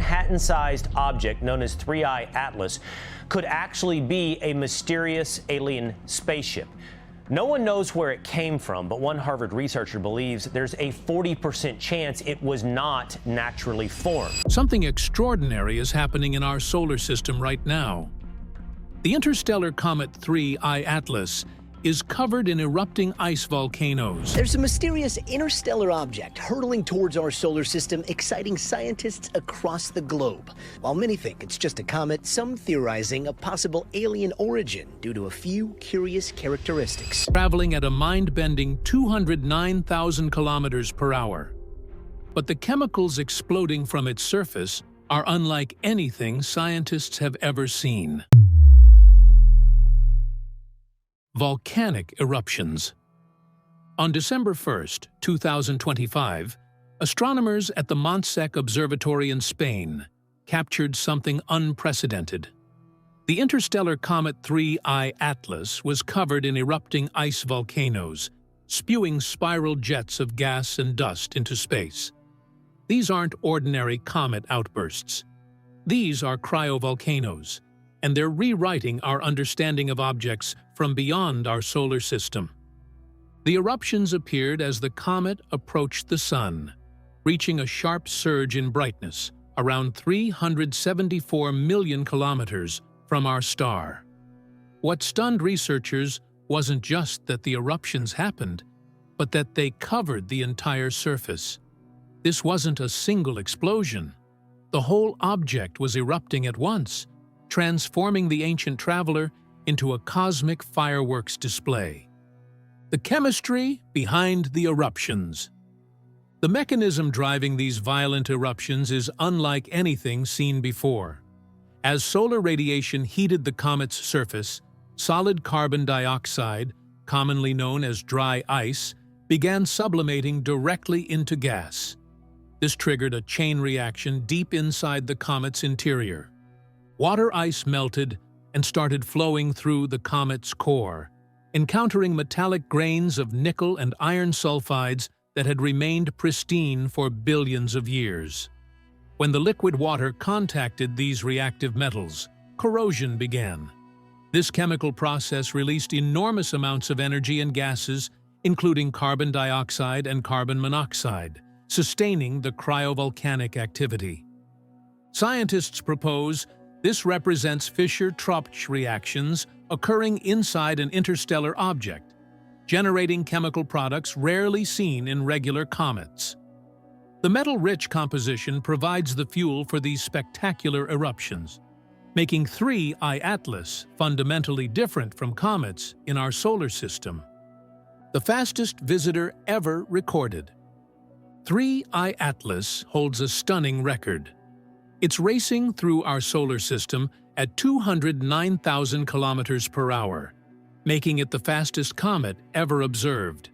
Manhattan-sized object known as 3I Atlas could actually be a mysterious alien spaceship. No one knows where it came from, but one Harvard researcher believes there's a 40% chance it was not naturally formed. Something extraordinary is happening in our solar system right now. The interstellar comet 3I Atlas is covered in erupting ice volcanoes. There's a mysterious interstellar object hurtling towards our solar system, exciting scientists across the globe. While many think it's just a comet, some theorizing a possible alien origin due to a few curious characteristics. Traveling at a mind-bending 209,000 kilometers per hour. But the chemicals exploding from its surface are unlike anything scientists have ever seen. Volcanic eruptions. On December 1, 2025, astronomers at the Montsec Observatory in Spain captured something unprecedented. The interstellar comet 3I Atlas was covered in erupting ice volcanoes, spewing spiral jets of gas and dust into space. These aren't ordinary comet outbursts. These are cryovolcanoes, and they're rewriting our understanding of objects from beyond our solar system. The eruptions appeared as the comet approached the Sun, reaching a sharp surge in brightness around 374 million kilometers from our star. What stunned researchers wasn't just that the eruptions happened, but that they covered the entire surface. This wasn't a single explosion. The whole object was erupting at once, transforming the ancient traveler into a cosmic fireworks display. The chemistry behind the eruptions. The mechanism driving these violent eruptions is unlike anything seen before. As solar radiation heated the comet's surface, solid carbon dioxide, commonly known as dry ice, began sublimating directly into gas. This triggered a chain reaction deep inside the comet's interior. Water ice melted and started flowing through the comet's core, encountering metallic grains of nickel and iron sulfides that had remained pristine for billions of years. When the liquid water contacted these reactive metals, corrosion began. This chemical process released enormous amounts of energy and gases, including carbon dioxide and carbon monoxide, sustaining the cryovolcanic activity. Scientists propose this represents Fischer-Tropsch reactions occurring inside an interstellar object, generating chemical products rarely seen in regular comets. The metal-rich composition provides the fuel for these spectacular eruptions, making 3I Atlas fundamentally different from comets in our solar system. The fastest visitor ever recorded. 3I Atlas holds a stunning record. It's racing through our solar system at 209,000 kilometers per hour, making it the fastest comet ever observed.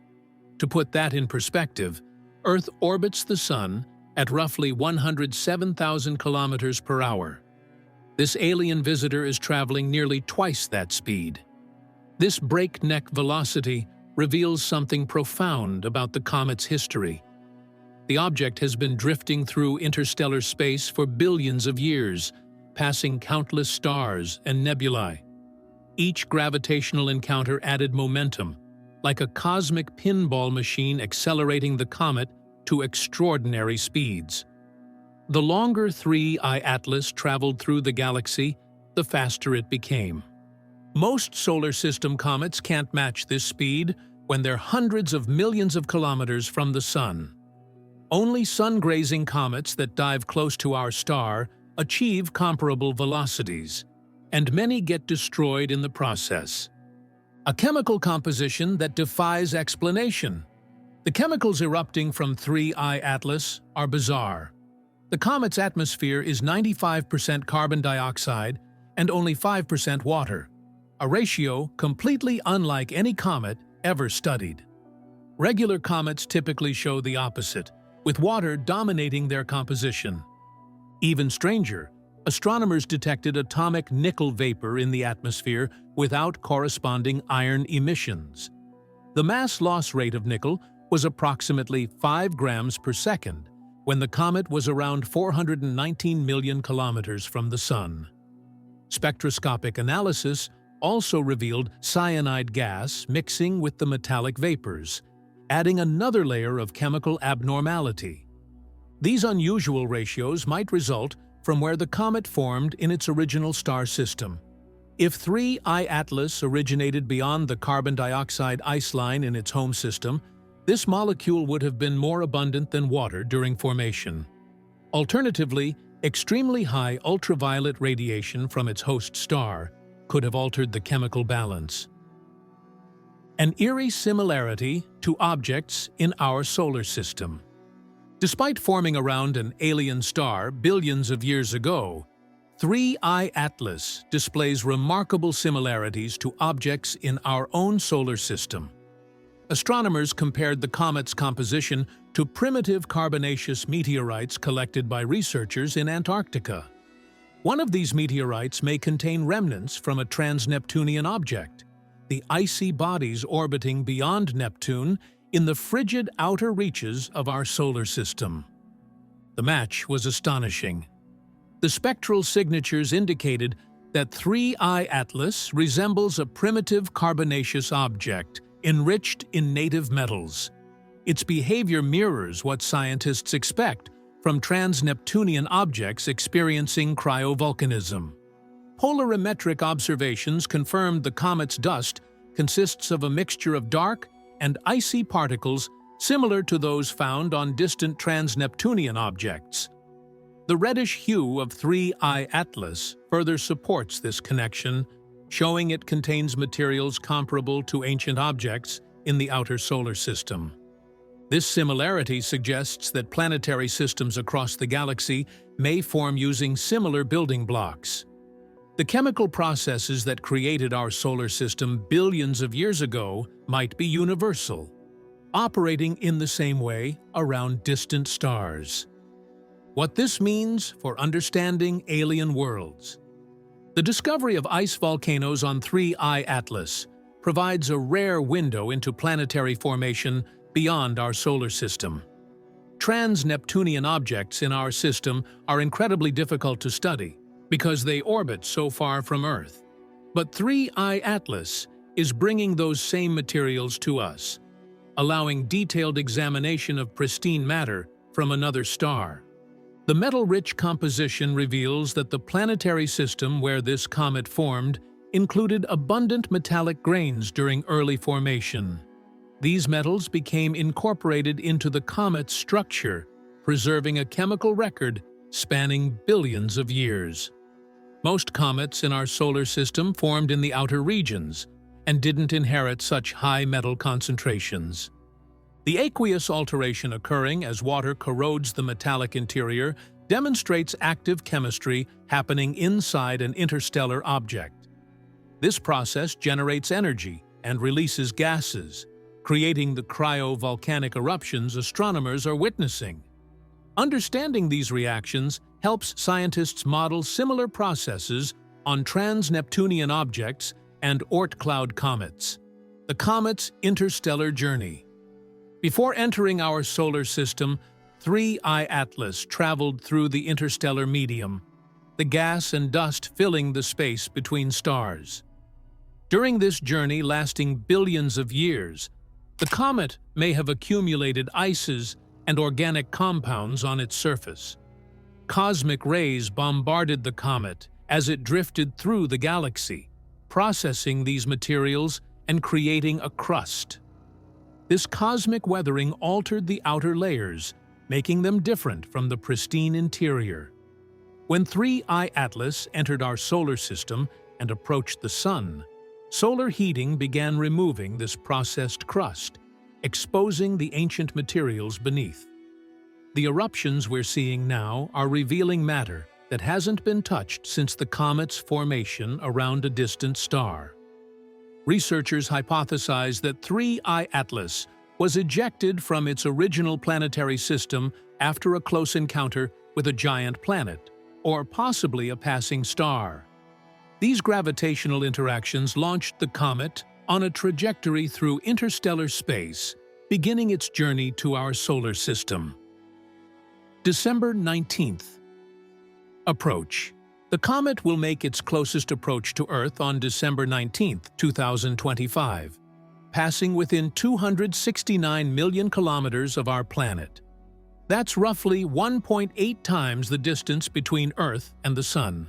To put that in perspective, Earth orbits the Sun at roughly 107,000 kilometers per hour. This alien visitor is traveling nearly twice that speed. This breakneck velocity reveals something profound about the comet's history. The object has been drifting through interstellar space for billions of years, passing countless stars and nebulae. Each gravitational encounter added momentum, like a cosmic pinball machine accelerating the comet to extraordinary speeds. The longer 3I Atlas traveled through the galaxy, the faster it became. Most solar system comets can't match this speed when they're hundreds of millions of kilometers from the Sun. Only sun-grazing comets that dive close to our star achieve comparable velocities, and many get destroyed in the process. A chemical composition that defies explanation. The chemicals erupting from 3I Atlas are bizarre. The comet's atmosphere is 95% carbon dioxide and only 5% water, a ratio completely unlike any comet ever studied. Regular comets typically show the opposite, with water dominating their composition. Even stranger, astronomers detected atomic nickel vapor in the atmosphere without corresponding iron emissions. The mass loss rate of nickel was approximately 5 grams per second, when the comet was around 419 million kilometers from the Sun. Spectroscopic analysis also revealed cyanide gas mixing with the metallic vapors, adding another layer of chemical abnormality. These unusual ratios might result from where the comet formed in its original star system. If 3I Atlas originated beyond the carbon dioxide ice line in its home system, this molecule would have been more abundant than water during formation. Alternatively, extremely high ultraviolet radiation from its host star could have altered the chemical balance. An eerie similarity to objects in our solar system. Despite forming around an alien star billions of years ago, 3I Atlas displays remarkable similarities to objects in our own solar system. Astronomers compared the comet's composition to primitive carbonaceous meteorites collected by researchers in Antarctica. One of these meteorites may contain remnants from a trans-Neptunian object, the icy bodies orbiting beyond Neptune in the frigid outer reaches of our solar system. The match was astonishing. The spectral signatures indicated that 3I Atlas resembles a primitive carbonaceous object enriched in native metals. Its behavior mirrors what scientists expect from trans-Neptunian objects experiencing cryovolcanism. Polarimetric observations confirmed the comet's dust consists of a mixture of dark and icy particles similar to those found on distant trans-Neptunian objects. The reddish hue of 3I Atlas further supports this connection, showing it contains materials comparable to ancient objects in the outer solar system. This similarity suggests that planetary systems across the galaxy may form using similar building blocks. The chemical processes that created our solar system billions of years ago might be universal, operating in the same way around distant stars. What this means for understanding alien worlds. The discovery of ice volcanoes on 3I Atlas provides a rare window into planetary formation beyond our solar system. Trans-Neptunian objects in our system are incredibly difficult to study because they orbit so far from Earth. But 3I Atlas is bringing those same materials to us, allowing detailed examination of pristine matter from another star. The metal-rich composition reveals that the planetary system where this comet formed included abundant metallic grains during early formation. These metals became incorporated into the comet's structure, preserving a chemical record spanning billions of years. Most comets in our solar system formed in the outer regions and didn't inherit such high metal concentrations. The aqueous alteration occurring as water corrodes the metallic interior demonstrates active chemistry happening inside an interstellar object. This process generates energy and releases gases, creating the cryovolcanic eruptions astronomers are witnessing. Understanding these reactions helps scientists model similar processes on trans-Neptunian objects and Oort cloud comets. The comet's interstellar journey. Before entering our solar system, 3I Atlas traveled through the interstellar medium, the gas and dust filling the space between stars. During this journey lasting billions of years, the comet may have accumulated ices and organic compounds on its surface. Cosmic rays bombarded the comet as it drifted through the galaxy, processing these materials and creating a crust. This cosmic weathering altered the outer layers, making them different from the pristine interior. When 3I Atlas entered our solar system and approached the Sun, solar heating began removing this processed crust, exposing the ancient materials beneath. The eruptions we're seeing now are revealing matter that hasn't been touched since the comet's formation around a distant star. Researchers hypothesize that 3I Atlas was ejected from its original planetary system after a close encounter with a giant planet, or possibly a passing star. These gravitational interactions launched the comet on a trajectory through interstellar space, beginning its journey to our solar system. December 19th. Approach. The comet will make its closest approach to Earth on December 19, 2025, passing within 269 million kilometers of our planet. That's roughly 1.8 times the distance between Earth and the Sun.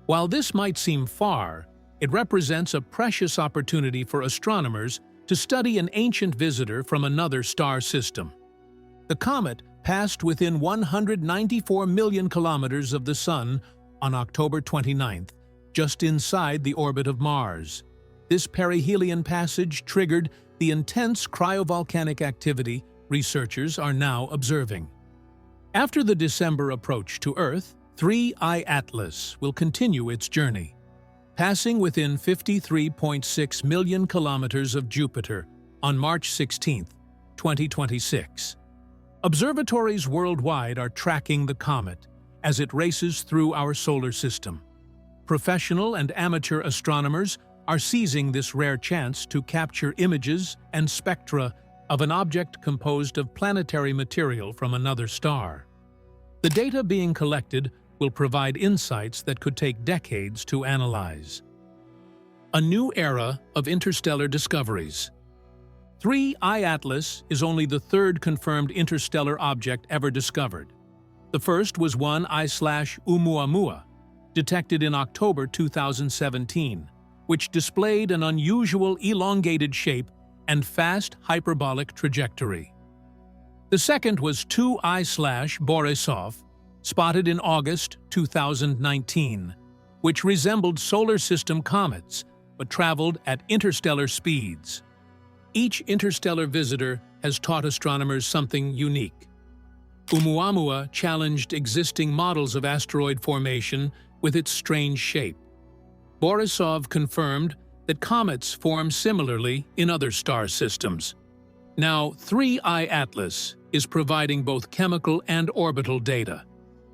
While this might seem far, it represents a precious opportunity for astronomers to study an ancient visitor from another star system. The comet passed within 194 million kilometers of the Sun on October 29th, just inside the orbit of Mars. This perihelion passage triggered the intense cryovolcanic activity researchers are now observing. After the December approach to Earth, 3I Atlas will continue its journey, passing within 53.6 million kilometers of Jupiter on March 16, 2026. Observatories worldwide are tracking the comet as it races through our solar system. Professional and amateur astronomers are seizing this rare chance to capture images and spectra of an object composed of planetary material from another star. The data being collected will provide insights that could take decades to analyze. A new era of interstellar discoveries. 3I Atlas is only the third confirmed interstellar object ever discovered. The first was 1I/Oumuamua, detected in October 2017, which displayed an unusual elongated shape and fast hyperbolic trajectory. The second was 2I/Borisov, spotted in August 2019, which resembled solar system comets but traveled at interstellar speeds. Each interstellar visitor has taught astronomers something unique. Oumuamua challenged existing models of asteroid formation with its strange shape. Borisov confirmed that comets form similarly in other star systems. Now, 3I Atlas is providing both chemical and orbital data,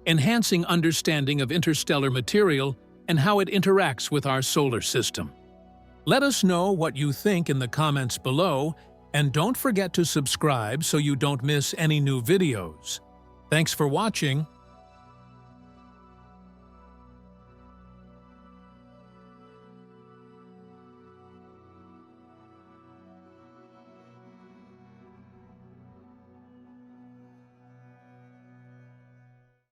enhancing understanding of interstellar material and how it interacts with our solar system. Let us know what you think in the comments below, and don't forget to subscribe so you don't miss any new videos. Thanks for watching,